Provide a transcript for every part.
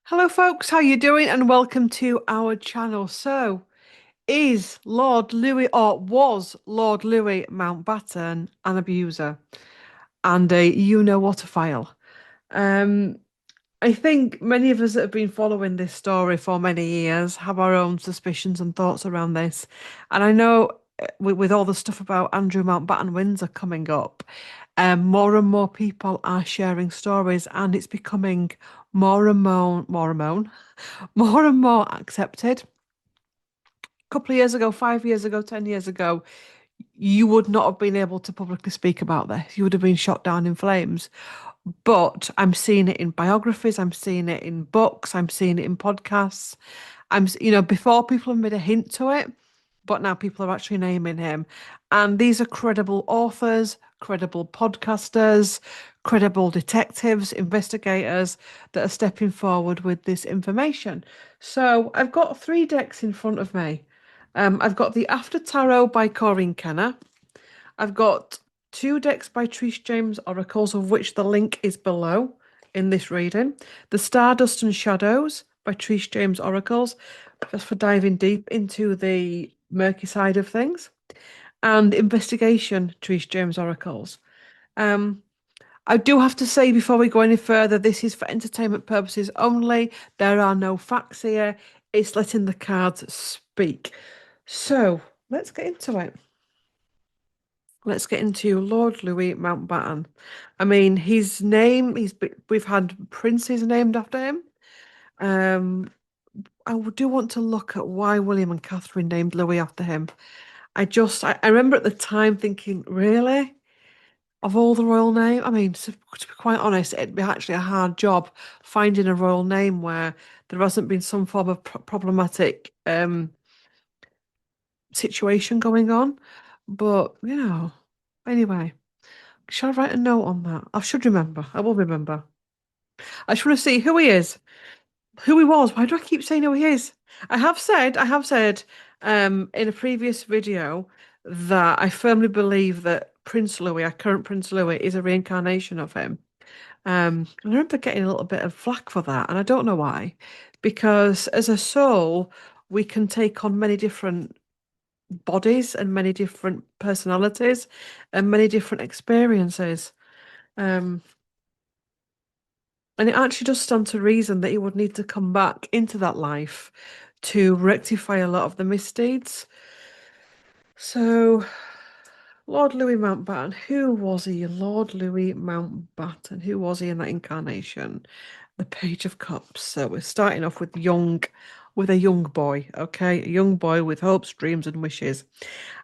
Hello folks, how you doing? And welcome to our channel. Is Lord Louis or was Lord Louis Mountbatten an abuser and a you-know-what-a-file? Um, I think many of us that have been following this story for many years have our own suspicions and thoughts around this. And I know with all the stuff about Andrew Mountbatten Windsor coming up, more and more people are sharing stories, and it's becoming more and more accepted. A couple of years ago, 5 years ago, 10 years ago, you would not have been able to publicly speak about this. You would have been shot down in flames. But I'm seeing it in biographies, I'm seeing it in books, I'm seeing it in podcasts. Before people have made a hint to it, but now people are actually naming him. And these are credible authors, credible podcasters, credible detectives, investigators that are stepping forward with this information. So I've got three decks in front of me. I've got the After Tarot by Corrine Kenner. I've got two decks by Trishe Jaimes Oracles, of which the link is below in this reading. The Stardust and Shadows by Trishe Jaimes Oracles, just for diving deep into the murky side of things. And Investigation, Trishe Jaimes Oracles. Um, I do have to say before we go any further, this is for entertainment purposes only. There are no facts here. It's letting the cards speak. So let's get into it. Let's get into Lord Louis Mountbatten. I mean, his name, we've had princes named after him. Um, I do want to look at why William and Catherine named Louis after him. I remember at the time thinking, really? Of all the royal name? I mean, to be quite honest, it'd be actually a hard job finding a royal name where there hasn't been some form of problematic situation going on. But, anyway. Shall I write a note on that? I should remember. I will remember. I just want to see who he is, who he was. Why do I keep saying who he is? I have said, in a previous video that I firmly believe that Prince Louis, our current Prince Louis, is a reincarnation of him. I remember getting a little bit of flack for that, and I don't know why. Because as a soul, we can take on many different bodies and many different personalities and many different experiences. Um, And it actually does stand to reason that he would need to come back into that life to rectify a lot of the misdeeds. So, Lord Louis Mountbatten, who was he? Lord Louis Mountbatten, who was he in that incarnation? The Page of Cups. So we're starting off with a young boy, okay? A young boy with hopes, dreams, and wishes.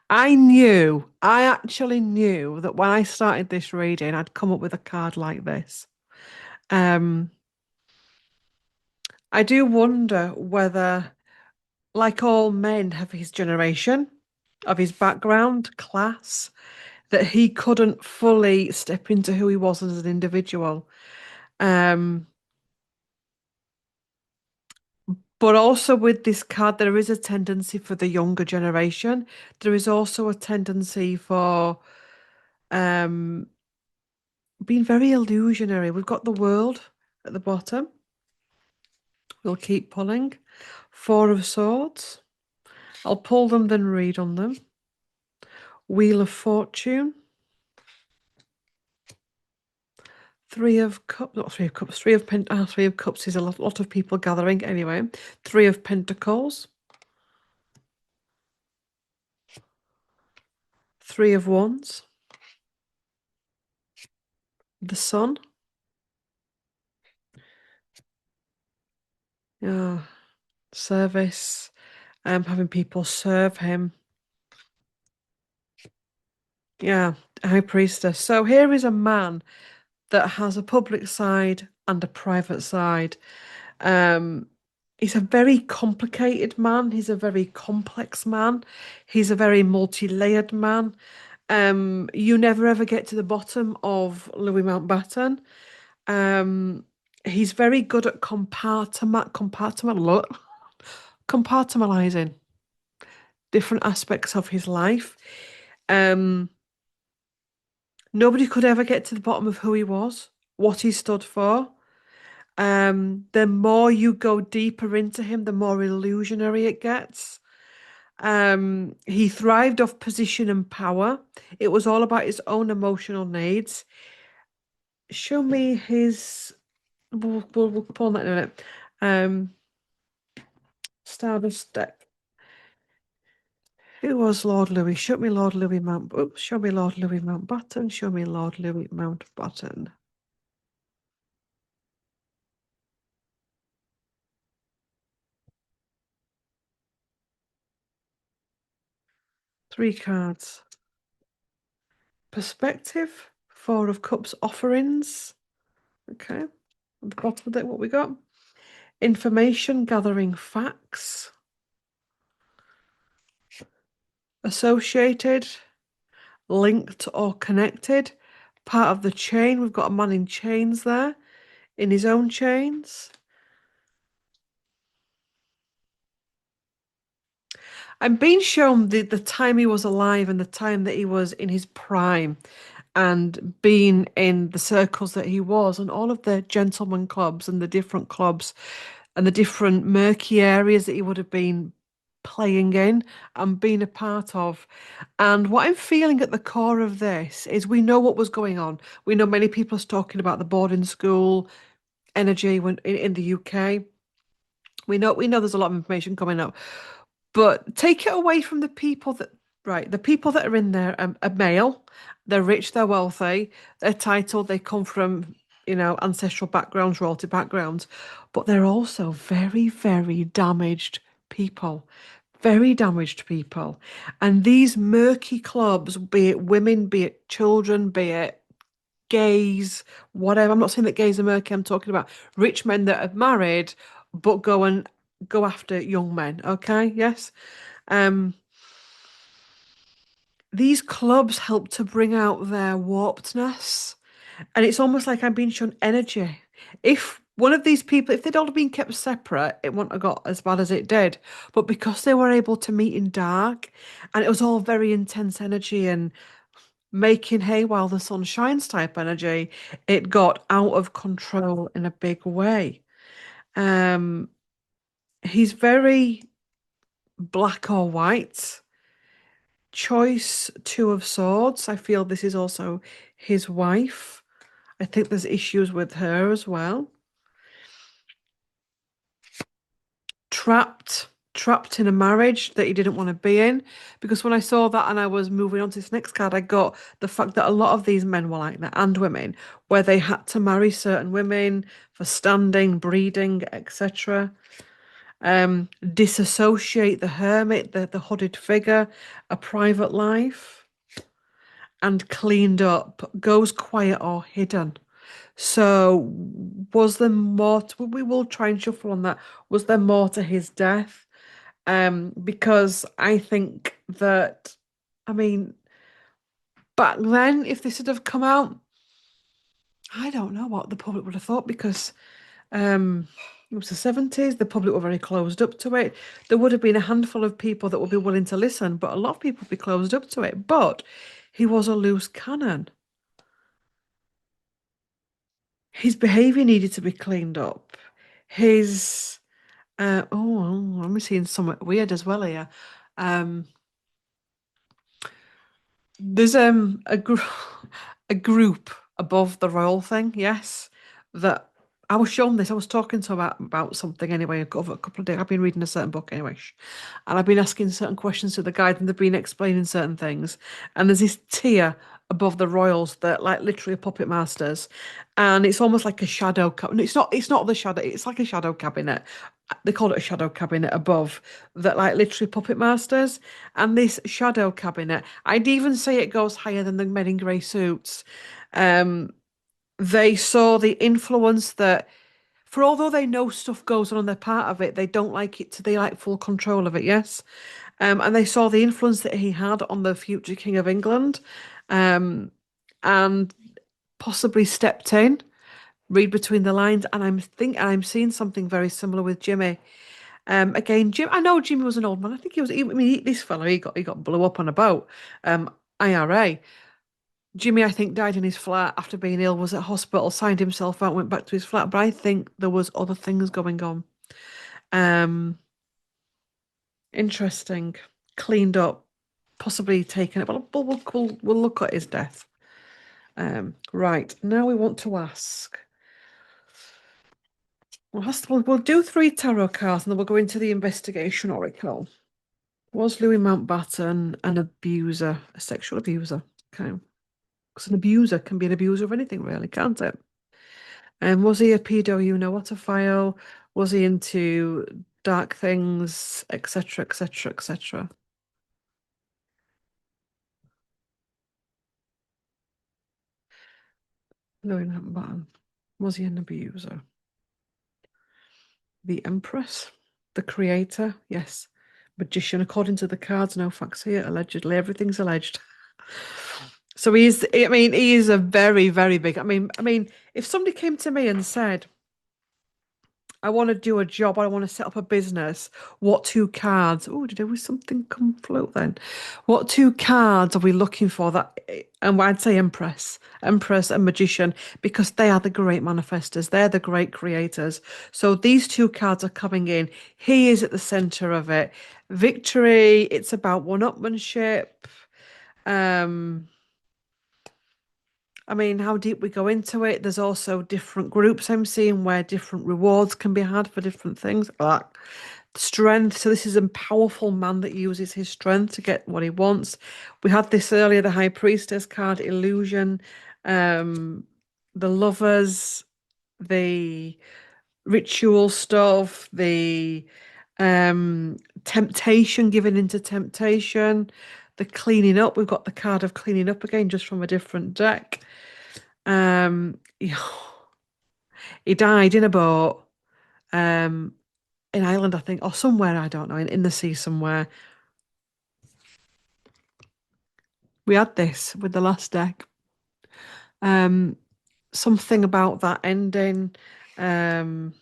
I actually knew that when I started this reading, I'd come up with a card like this. Um, I do wonder whether, like all men of his generation, of his background, class, that he couldn't fully step into who he was as an individual. Um, but also with this card, there is a tendency for the younger generation. There is also a tendency for um, being very illusionary. We've got the world at the bottom. We'll keep pulling. Four of Swords. I'll pull them, then read on them. Wheel of Fortune. Three of Cups, not Three of Cups, Three of Cups is a lot of people gathering anyway. Three of Pentacles. Three of Wands. The Sun. Yeah, service. Having people serve him. Yeah, High Priestess. So here is a man that has a public side and a private side. Um, he's a very complicated man. He's a very complex man. He's a very multi-layered man. You never ever get to the bottom of Louis Mountbatten. He's very good at compartmentalizing different aspects of his life. Um, Nobody could ever get to the bottom of who he was, what he stood for. The more you go deeper into him, the more illusionary it gets. He thrived off position and power. It was all about his own emotional needs. Show me his. We'll pull that in a minute. Um, Stardust deck. Who was Lord Louis? Show me Lord Louis Mount. Oops, show me Lord Louis Mountbatten. Show me Lord Louis Mountbatten. Three cards. Perspective. Four of Cups offerings. Okay. At the bottom of it, what we got? Information gathering facts. Associated, linked or connected. Part of the chain. We've got a man in chains there, in his own chains. I'm being shown the time he was alive and the time that he was in his prime and being in the circles that he was and all of the gentleman clubs and the different clubs and the different murky areas that he would have been playing in and being a part of. And what I'm feeling at the core of this is we know what was going on. We know many people are talking about the boarding school energy when in the UK. We know there's a lot of information coming up. But take it away from the people that, right, the people that are in there are male, they're rich, they're wealthy, they're titled, they come from, ancestral backgrounds, royalty backgrounds, but they're also very, very damaged people. Very damaged people. And these murky clubs, be it women, be it children, be it gays, whatever. I'm not saying that gays are murky, I'm talking about rich men that are married but go after young men, okay? Yes. Um, these clubs help to bring out their warpedness, and it's almost like I'm being shown energy. If one of these people, if they'd all been kept separate, it wouldn't have got as bad as it did. But because they were able to meet in dark, and it was all very intense energy and making hay while the sun shines type energy, it got out of control in a big way. Um, he's very black or white. Choice two of swords. I feel this is also his wife. I think there's issues with her as well. Trapped in a marriage that he didn't want to be in. Because when I saw that and I was moving on to this next card, I got the fact that a lot of these men were like that, and women, where they had to marry certain women for standing, breeding, etc. Disassociate the hermit, the hooded figure, a private life, and cleaned up, goes quiet or hidden. So, was there more we will try and shuffle on that. Was there more to his death? Because I think that, I mean, back then, if this had have come out, I don't know what the public would have thought because um, it was the 70s. The public were very closed up to it. There would have been a handful of people that would be willing to listen, but a lot of people would be closed up to it. But he was a loose cannon. His behavior needed to be cleaned up. His I'm seeing something weird as well here. Um, there's a group above the royal thing, yes, that I was shown this. I was talking to him about something anyway, over a couple of days. I've been reading a certain book anyway, and I've been asking certain questions to the guide, and they've been explaining certain things. And there's this tier above the royals that like literally are puppet masters, and it's almost like a shadow cabinet. It's not the shadow. It's like a shadow cabinet. They call it a shadow cabinet above that, like literally puppet masters. And this shadow cabinet, I'd even say it goes higher than the men in grey suits. Um, they saw the influence that, for although they know stuff goes on, they're part of it, they don't like it to, they like full control of it, yes. And they saw the influence that he had on the future King of England, um, and possibly stepped in, read between the lines, and I'm seeing something very similar with Jimmy. Again, Jim, I know Jimmy was an old man. I think he was. I mean, this fellow, he got blew up on a boat. IRA. Jimmy, I think, died in his flat after being ill, was at hospital, signed himself out, went back to his flat. But I think there was other things going on. Um, Interesting. Cleaned up, possibly taken it. But we'll look at his death. Right. Now we want to ask. We'll do three tarot cards and then we'll go into the investigation oracle. Was Louis Mountbatten an abuser, a sexual abuser? Okay. Because an abuser can be an abuser of anything, really, can't it? And was he a pedo, you know, file? Was he into dark things, etc., etc., etc.? Louis Mountbatten. Was he an abuser? The Empress? The creator? Yes. Magician, according to the cards, no facts here, allegedly. Everything's alleged. So I mean, he is a very, very big. I mean, if somebody came to me and said, I want to do a job, I want to set up a business, what two cards? Oh, did there was something come float then? What two cards are we looking for that? And I'd say Empress and Magician, because they are the great manifestors, they're the great creators. So these two cards are coming in. He is at the center of it. Victory, it's about one-upmanship. Um, I mean, how deep we go into it, there's also different groups I'm seeing where different rewards can be had for different things. Like strength. So this is a powerful man that uses his strength to get what he wants. We had this earlier, the High Priestess card, illusion, um, the lovers, the ritual stuff, the temptation, giving into temptation, the cleaning up. We've got the card of cleaning up again, just from a different deck. He died in a boat, um, in Ireland, I think, or somewhere, I don't know, in the sea somewhere. We had this with the last deck. Um, Something about that ending, um,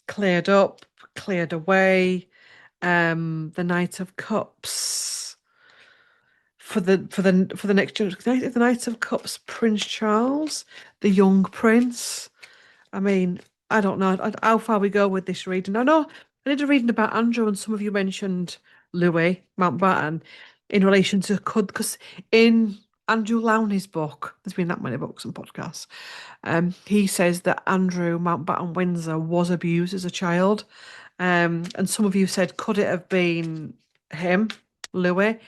cleared up, cleared away. The Knight of Cups for the next generation. The Knight of Cups, Prince Charles, the young prince. I mean, I don't know how far we go with this reading. I know I did a reading about Andrew, and some of you mentioned Louis Mountbatten in relation to could because in Andrew Lowney's book, there's been that many books and podcasts. He says that Andrew Mountbatten Windsor was abused as a child. And some of you said, could it have been him, Louis?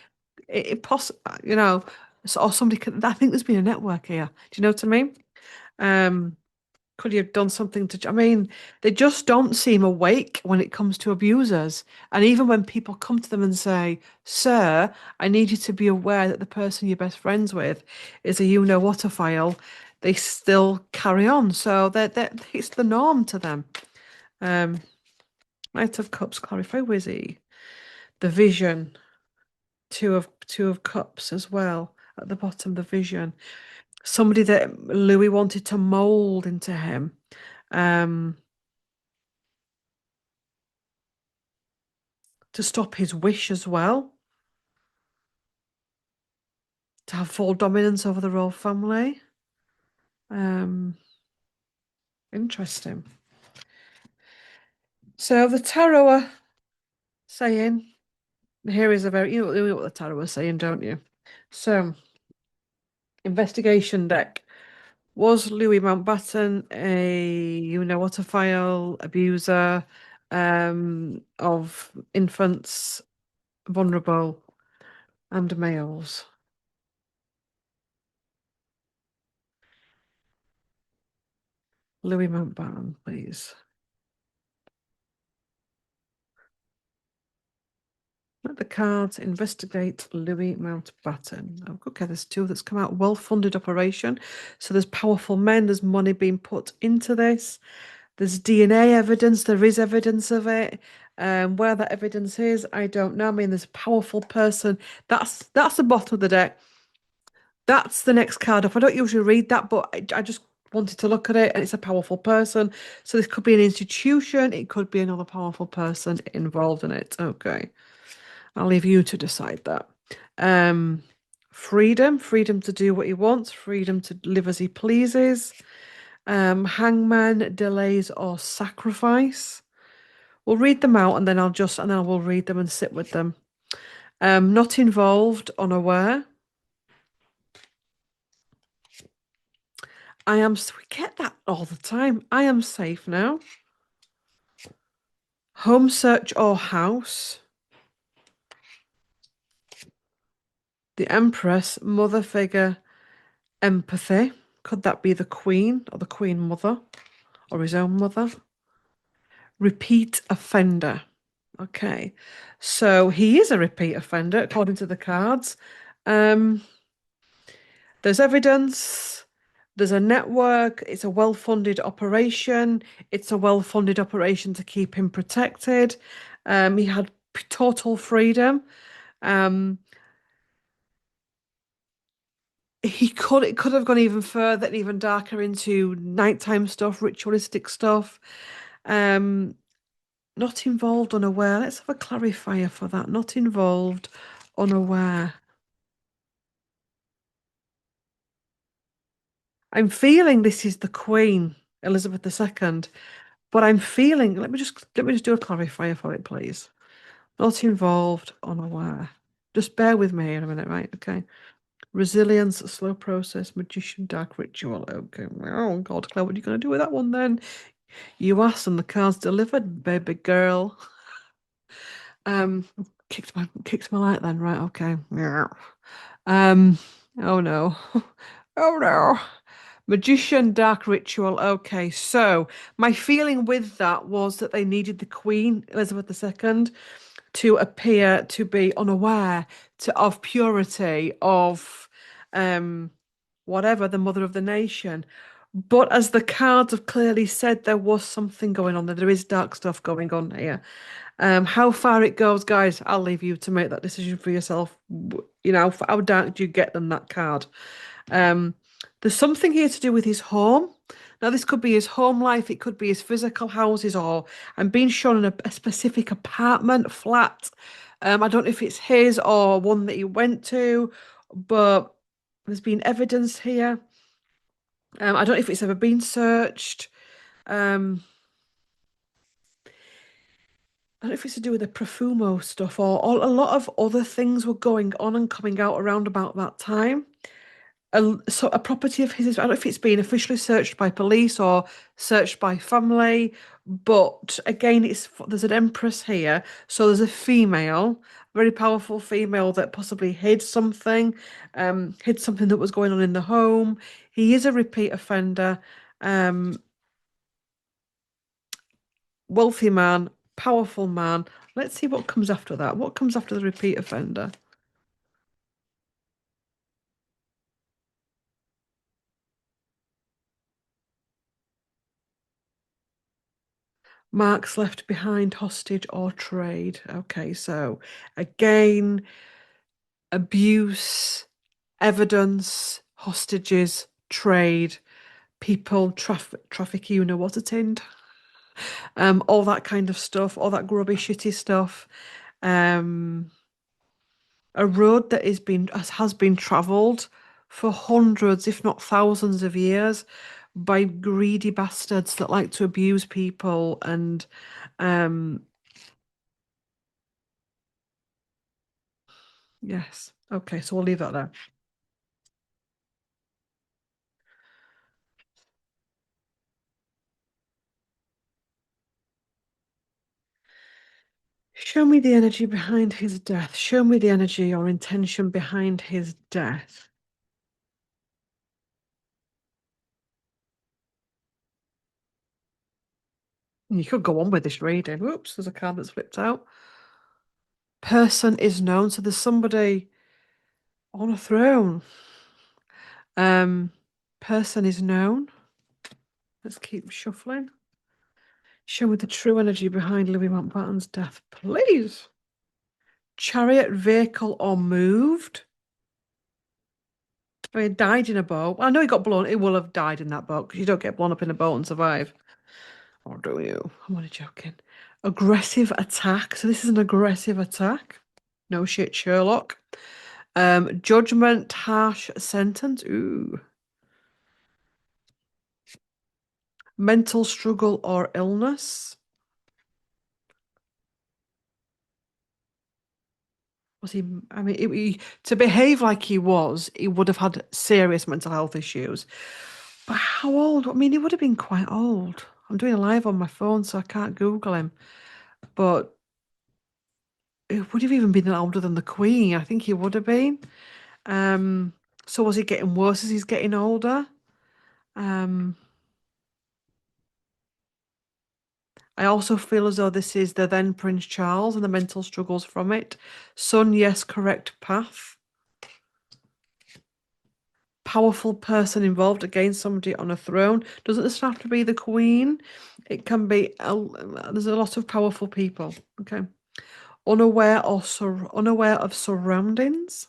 It possibly, or somebody could. I think there's been a network here. Do you know what I mean? Um, could you have done something to? I mean, they just don't seem awake when it comes to abusers. And even when people come to them and say, "Sir, I need you to be aware that the person you're best friends with is a you-know-what file," they still carry on. So that it's the norm to them. Um, Knight of Cups, clarify, Wizzy. The Vision, two of Cups as well at the bottom. The Vision, somebody that Louis wanted to mold into him. Um, to stop his wish as well, to have full dominance over the royal family. Um, Interesting. So the tarot are saying, here is a very, you know what the tarot are saying, don't you? So, investigation deck. Was Louis Mountbatten a you-know-what abuser of infants, vulnerable, and males? Louis Mountbatten, please. Let the cards investigate Louis Mountbatten. Oh, okay, there's two that's come out. Well-funded operation. So there's powerful men. There's money being put into this. There's DNA evidence. There is evidence of it. Where that evidence is, I don't know. I mean, there's a powerful person. That's the bottom of the deck. That's the next card up. I don't usually read that, but I just wanted to look at it, and it's a powerful person. So this could be an institution. It could be another powerful person involved in it. Okay. I'll leave you to decide that. Um, Freedom, freedom to do what he wants, freedom to live as he pleases. Hangman, delays or sacrifice. We'll read them out and then and then I will read them and sit with them. Not involved, unaware. We get that all the time. I am safe now. Home search or house. The Empress, mother figure, empathy. Could that be the Queen or the Queen Mother or his own mother? Repeat offender. Okay. So he is a repeat offender according to the cards. Um, there's evidence, there's a network, it's a well-funded operation, it's a well-funded operation to keep him protected. He had total freedom. Um, it could have gone even further and even darker into nighttime stuff, ritualistic stuff. Um, Not involved, unaware. Let's have a clarifier for that. Not involved, unaware. I'm feeling this is the Queen, Elizabeth II, but I'm feeling, let me just do a clarifier for it, please. Not involved, unaware. Just bear with me in a minute, right? Okay. Resilience, slow process, magician, dark ritual. Okay. Oh God, Claire, what are you going to do with that one then? You asked and the cards delivered, baby girl. Um, kicked my light then, right? Okay. Yeah. Um, oh no. Oh no. Magician, dark ritual. Okay, so my feeling with that was that they needed the Queen, Elizabeth II, to appear to be unaware of purity, of um whatever, the mother of the nation. But as the cards have clearly said, there was something going on there. There is dark stuff going on here. How far it goes, guys, I'll leave you to make that decision for yourself. You know, how dark do you get them that card? Um, there's something here to do with his home. Now, this could be his home life, it could be his physical houses, or I'm being shown in a specific apartment, flat. I don't know if it's his or one that he went to, but there's been evidence here. I don't know if it's ever been searched. Um, I don't know if it's to do with the Profumo stuff or a lot of other things were going on and coming out around about that time. A property of his, I don't know if it's been officially searched by police or searched by family, but again, there's an empress here, so there's a female, very powerful female that possibly hid something that was going on in the home. He is a repeat offender, um, wealthy man, powerful man. Let's see what comes after that. What comes after the repeat offender? Marks left behind, hostage or trade. Okay, so again, abuse, evidence, hostages, trade, people, traffic, you know what it ain't. All that kind of stuff, all that grubby, shitty stuff. Um, a road that has been travelled for hundreds, if not thousands of years by greedy bastards that like to abuse people and um yes. Okay, so we'll leave that there. Show me the energy behind his death. Show me the energy or intention behind his death. You could go on with this reading. Whoops, there's a card that's flipped out. Person is known. So there's somebody on a throne. Um, Person is known. Let's keep shuffling. Show me the true energy behind Louis Mountbatten's death, please. Chariot, vehicle, or moved. I mean, died in a boat. I know he got blown. He will have died in that boat because you don't get blown up in a boat and survive. Or do you? I'm only joking. Aggressive attack. So this is an aggressive attack. No shit, Sherlock. Judgment, harsh sentence. Ooh. Mental struggle or illness. Was he? I mean, to behave like he was, he would have had serious mental health issues. But how old? I mean, he would have been quite old. I'm doing a live on my phone, so I can't Google him. But it would have even been older than the Queen. I think he would have been. Um, so was he getting worse as he's getting older? Um, I also feel as though this is the then Prince Charles and the mental struggles from it. Son, yes, correct path. Powerful person involved against somebody on a throne. Doesn't this have to be the Queen? It can be. There's a lot of powerful people. Okay. Unaware of surroundings.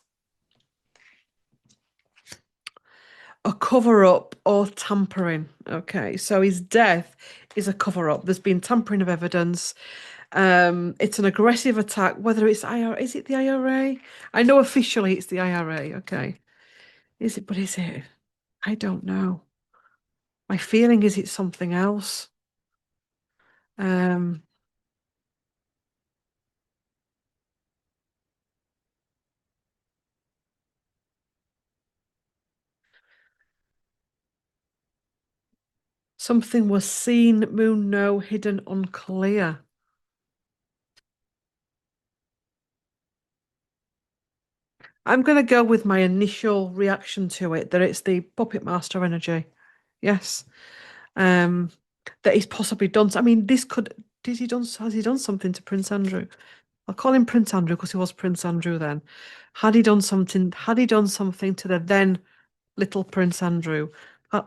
A cover up or tampering. Okay, so his death is a cover up. There's been tampering of evidence. It's an aggressive attack. Whether it's IRA, is it the IRA? I know officially it's the IRA. Okay, is it? But is it? I don't know. My feeling is it's something else. Um, Something was seen, moon no, hidden unclear. I'm going to go with my initial reaction to it that it's the puppet master energy. Yes. Um, that he's possibly done. I mean, this could. Did he done? Has he done something to Prince Andrew? I'll call him Prince Andrew because he was Prince Andrew then. Had he done something? Had he done something to the then little Prince Andrew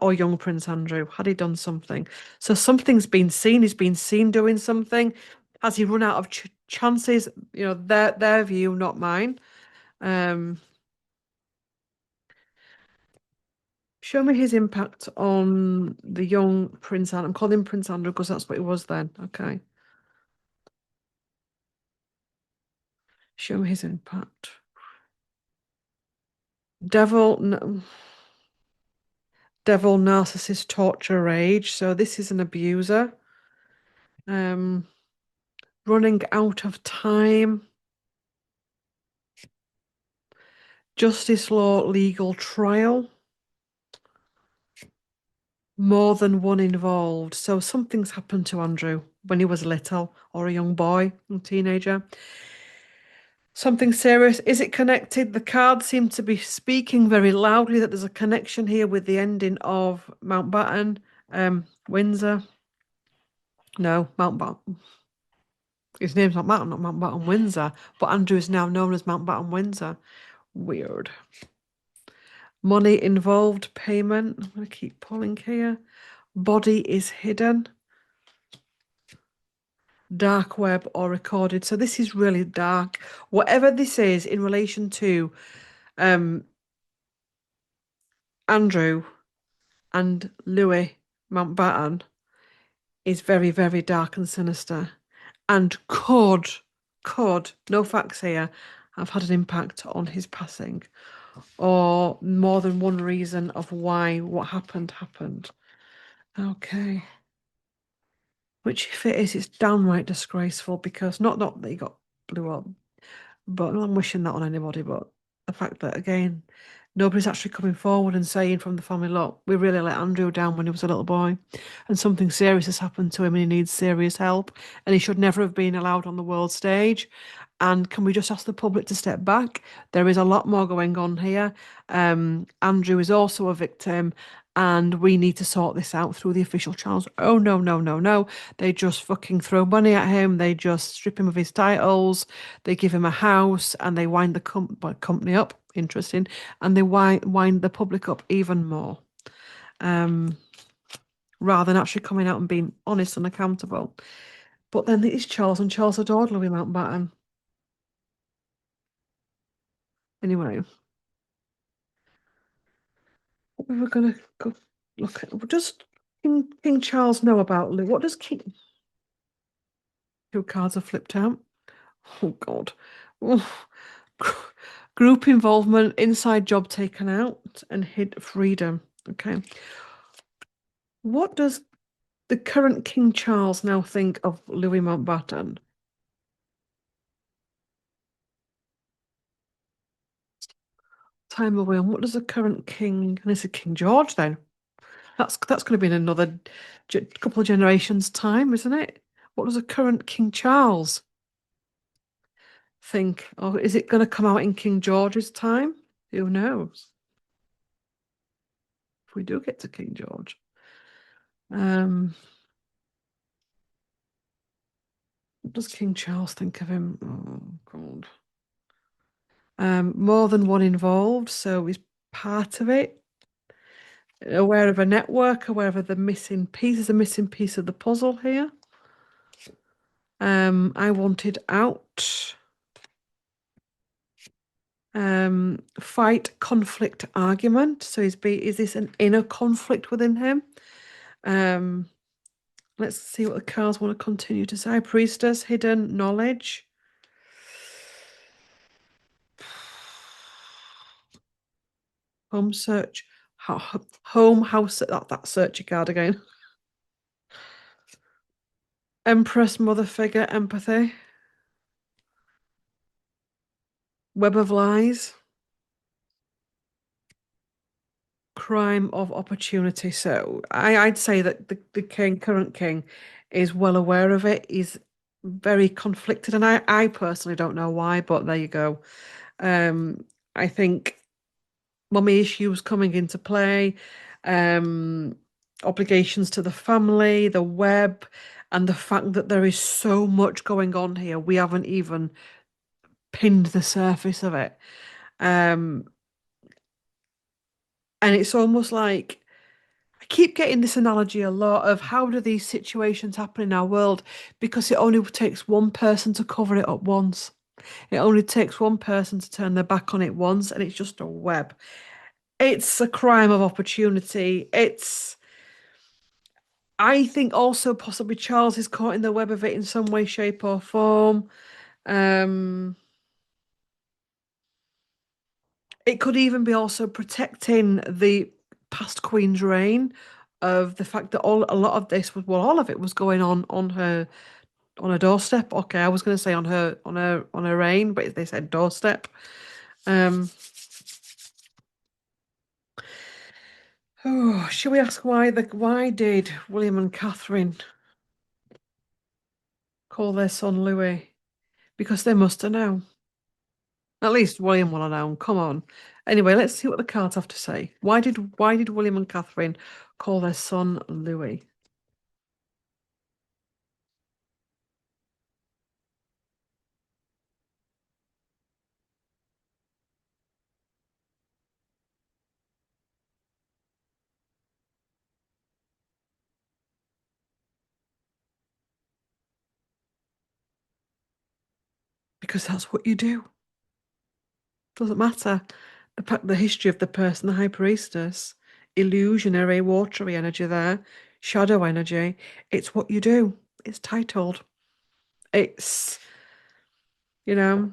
or young Prince Andrew? Had he done something? So something's been seen. He's been seen doing something. Has he run out of chances? You know, their view, not mine. Um, Show me his impact on the young Prince Andrew. I'm calling him Prince Andrew because that's what he was then. Okay. Show me his impact. Devil, devil, narcissist, torture, rage. So this is an abuser. Um, Running out of time. Justice law, legal trial. More than one involved. So something's happened to Andrew when he was little or a young boy, a teenager. Something serious. Is it connected? The cards seem to be speaking very loudly that there's a connection here with the ending of Mountbatten, Windsor. No, Mountbatten. His name's not Mountbatten Windsor, but Andrew is now known as Mountbatten Windsor. Weird. Money involved, payment. I'm going to keep pulling here. Body is hidden. Dark web or recorded. So this is really dark. Whatever this is in relation to um, Andrew and Louis Mountbatten is very, very dark and sinister and no facts here, have had an impact on his passing or more than one reason of why what happened. Okay. Which if it is, it's downright disgraceful because not that he got blew up, but I'm wishing that on anybody, but the fact that again, nobody's actually coming forward and saying from the family, look, we really let Andrew down when he was a little boy, and something serious has happened to him and he needs serious help, and he should never have been allowed on the world stage. And can we just ask the public to step back? There is a lot more going on here. Andrew is also a victim, and we need to sort this out through the official channels. Oh, no, no, no, no. They just fucking throw money at him. They just strip him of his titles. They give him a house and they wind the company up. Interesting. And they wind the public up even more. Um, Rather than actually coming out and being honest and accountable. But then it is Charles, and Charles adored Louis Mountbatten. Anyway, what we were gonna go look at. Does King Charles know about Lou? What does King? Two cards are flipped out. Oh God. Oh, Group involvement, inside job taken out, and hid freedom. Okay. What does the current King Charles now think of Louis Mountbatten? Time away. And what does the current king, and it's a King George then? That's going to be in another couple of generations' time, isn't it? What does the current King Charles think? Or is it going to come out in King George's time? Who knows? If we do get to King George. Um, what does King Charles think of him? Oh, God. More than one involved, so he's part of it. Aware of a network, aware of the missing piece. There's a missing piece of the puzzle here. I wanted out. Fight, conflict, argument. So is this an inner conflict within him? Um, let's see what the cards want to continue to say. Priestess, hidden knowledge. Home search. Home house. That searchy card again. Empress, mother figure, empathy. Web of lies. Crime of opportunity. So I'd say that the current king, is well aware of it. He's very conflicted, and I personally don't know why, but there you go. I think mummy issues coming into play, um, obligations to the family, the web, and the fact that there is so much going on here. We haven't even pinned the surface of it. Um, and it's almost like I keep getting this analogy a lot of how do these situations happen in our world because it only takes one person to cover it up once. It only takes one person to turn their back on it once, and it's just a web. It's a crime of opportunity. I think also possibly Charles is caught in the web of it in some way, shape, or form. Um, it could even be also protecting the past Queen's reign of the fact that a lot of this was, well, all of it was going on her doorstep. Okay, I was going to say on her reign, but they said doorstep. Um, oh, should we ask why did William and Catherine call their son Louis? Because they must have known. At least William will have known. Come on. Anyway, let's see what the cards have to say. Why did William and Catherine call their son Louis? Because that's what you do. Doesn't matter the history of the person, the high priestess, illusionary, watery energy there, shadow energy. It's what you do. It's titled. It's, you know,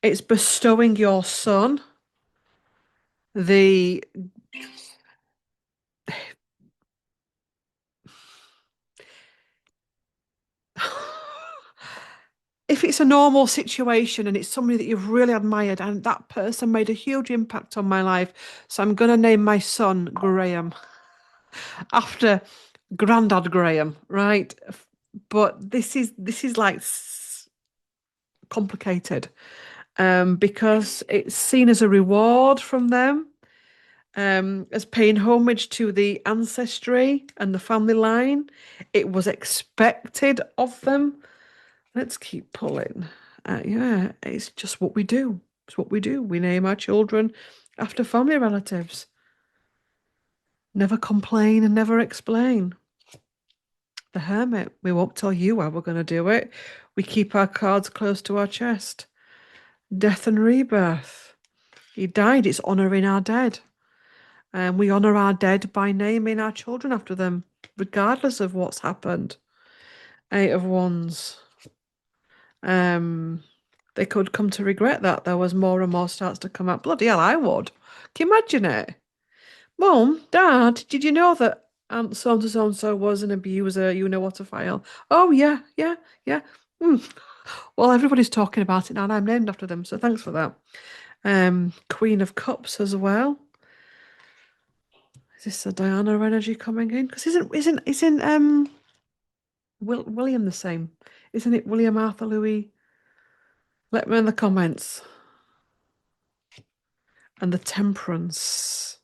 it's bestowing your son the if it's a normal situation and it's somebody that you've really admired and that person made a huge impact on my life, so I'm gonna name my son Graham after Grandad Graham, right? But this is like complicated, because it's seen as a reward from them, as paying homage to the ancestry and the family line. It was expected of them. Let's keep pulling. Yeah, it's just what we do. It's what we do. We name our children after family relatives. Never complain and never explain. The Hermit. We won't tell you how we're going to do it. We keep our cards close to our chest. Death and rebirth. He died. It's honouring our dead. And we honour our dead by naming our children after them, regardless of what's happened. Eight of Wands. The they could come to regret that there was more and more starts to come out. Bloody hell, I would. Can you imagine it? Mum, Dad, did you know that Aunt so and so was an abuser? You know what a file? Oh yeah, yeah, yeah. Hmm. Well, everybody's talking about it now, and I'm named after them, so thanks for that. Queen of Cups as well. Is this the Diana energy coming in? Because isn't William the same? Isn't it William Arthur Louis? Let me know in the comments. And the Temperance.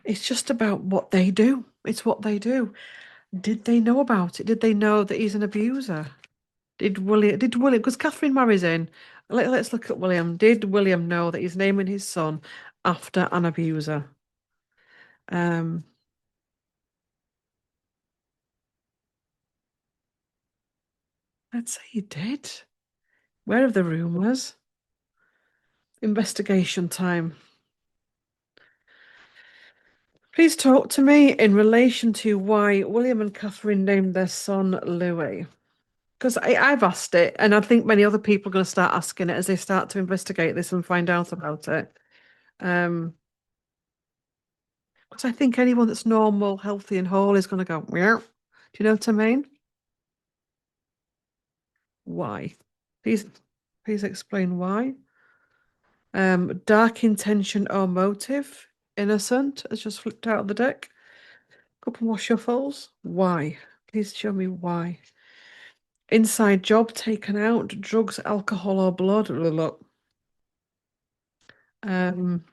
It's just about what they do. It's what they do. Did they know about it? Did they know that he's an abuser? Did William, because Catherine marries in. Let's look at William. Did William know that he's naming his son after an abuser? Um, let's say he did. Where are the rumors? Investigation time. Please talk to me in relation to why William and Catherine named their son Louis. Because I've asked it, and I think many other people are going to start asking it as they start to investigate this and find out about it. Because I think anyone that's normal, healthy, and whole is going to go, yeah. Do you know what I mean? Why? Please, please explain why. Dark intention or motive. Innocent has just flipped out of the deck. Couple more shuffles. Why? Please show me why. Inside job taken out. Drugs, alcohol, or blood. Look. Um,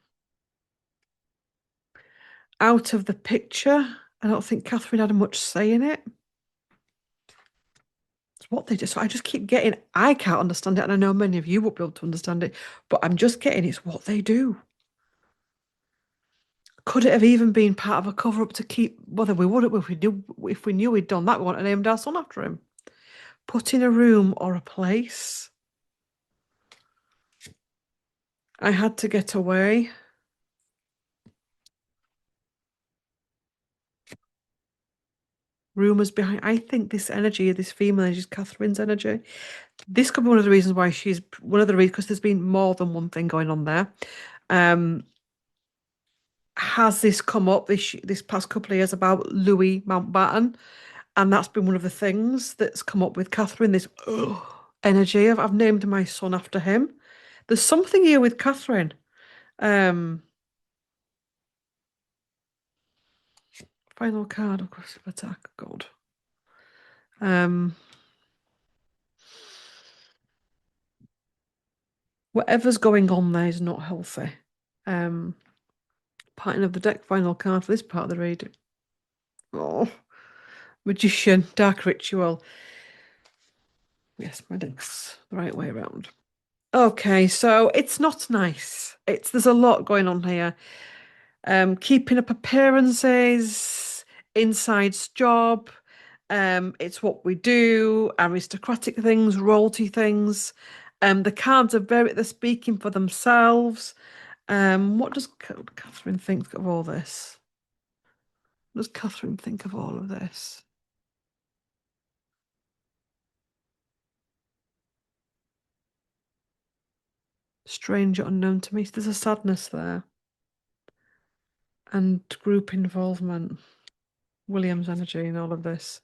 out of the picture. I don't think Catherine had much say in it. It's what they do. So I just keep getting, I can't understand it, and I know many of you won't be able to understand it, but I'm just getting it's what they do. Could it have even been part of a cover up to keep whether we would if we knew he'd done that, we wouldn't have named our son after him. Put in a room or a place. I had to get away. Rumors behind. I think this energy, this female energy, is Catherine's energy. This could be one of the reasons why she's one of the reasons because there's been more than one thing going on there. Has this come up this past couple of years about Louis Mountbatten? And that's been one of the things that's come up with Catherine, this energy of I've named my son after him. There's something here with Catherine. Um, Final card, of course, of attack. God. Um, Whatever's going on there is not healthy. Parting of the deck, final card for this part of the reading. Oh, Magician, Dark Ritual. Yes, my deck's the right way around. Okay, so it's not nice. There's a lot going on here. Keeping up appearances, inside's job. It's what we do, aristocratic things, royalty things. The cards are they're speaking for themselves. What does Catherine think of all this? What does Catherine think of all of this? Stranger unknown to me. There's a sadness there. And group involvement. William's energy in all of this.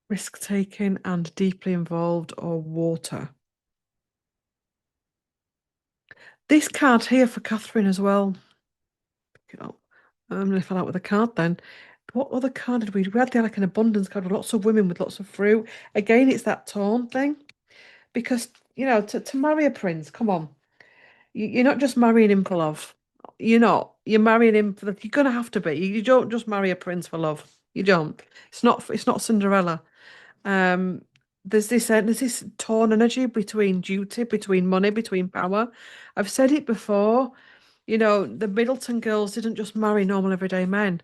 Risk taking and deeply involved or water. This card here for Catherine as well. Oh, I'm going to fill out with a card then. What other card did we? We had like an abundance card with lots of women with lots of fruit. Again, it's that torn thing. Because, to marry a prince, come on. You're not just marrying him for love. You're not. You're marrying him for you're gonna have to be. You don't just marry a prince for love. You don't. It's not Cinderella. Um, there's this torn energy between duty, between money, between power. I've said it before. The Middleton girls didn't just marry normal everyday men.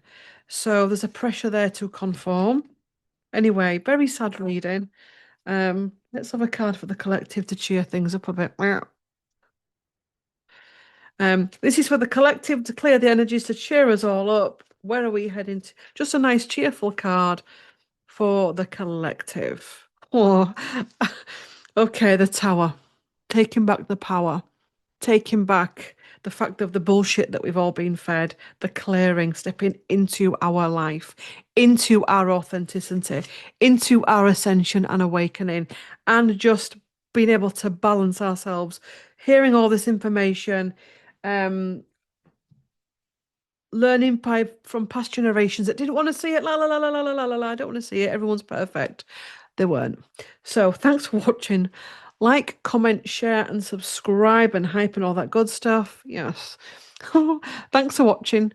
So there's a pressure there to conform. Anyway, very sad reading. Let's have a card for the collective to cheer things up a bit. This is for the collective to clear the energies to cheer us all up. Where are we heading to? Just a nice cheerful card for the collective. Oh, okay, the tower. Taking back the power. Taking back the fact of the bullshit that we've all been fed, the clearing, stepping into our life, into our authenticity, into our ascension and awakening, and just being able to balance ourselves, hearing all this information, um, learning by from past generations that didn't want to see it. La la la la la la la la. La, I don't want to see it. Everyone's perfect. They weren't. So thanks for watching. Like, comment, share, and subscribe and hype and all that good stuff. Yes. Thanks for watching.